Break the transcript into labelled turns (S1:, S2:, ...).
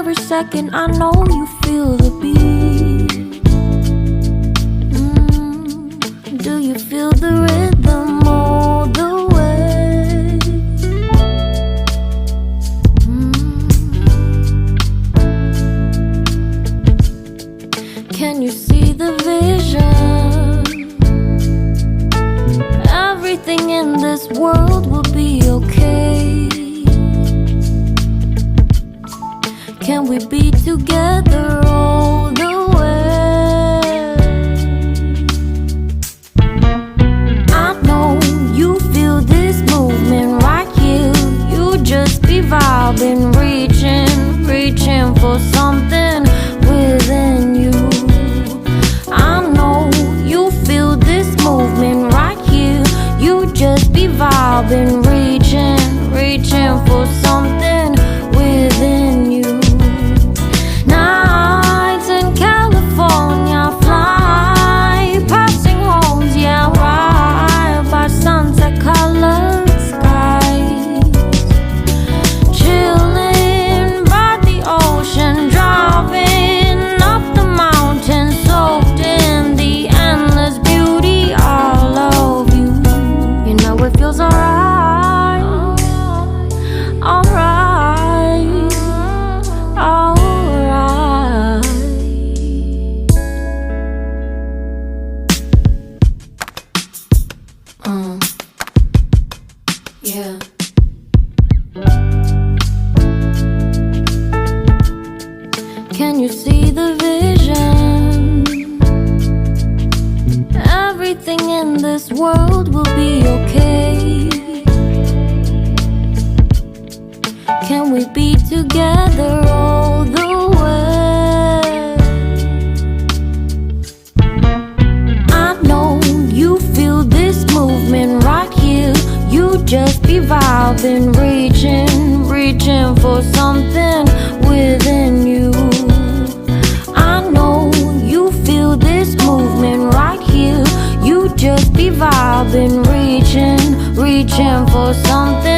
S1: every second. I know you feel the beat. Do you feel the rhythm all the way? Can you see the vision? Everything in this world will be okay. Can we be together all the way? I know you feel this movement right here. You just be vibing, reaching for something within you. I know you feel this movement right here. You just be vibing, reaching for something within you. Nights in California, fly passing homes, yeah, right by sunset colored skies. Chilling by the ocean, driving up the mountain, soaked in the endless beauty all of you. You know it feels alright, alright, alright. Yeah. Can you see the vision? Everything in this world will be okay. Can we be together all the way? I know you feel this movement right here. You just be vibing, reaching for something within you. I know you feel this movement right here. You just be vibing, reaching for something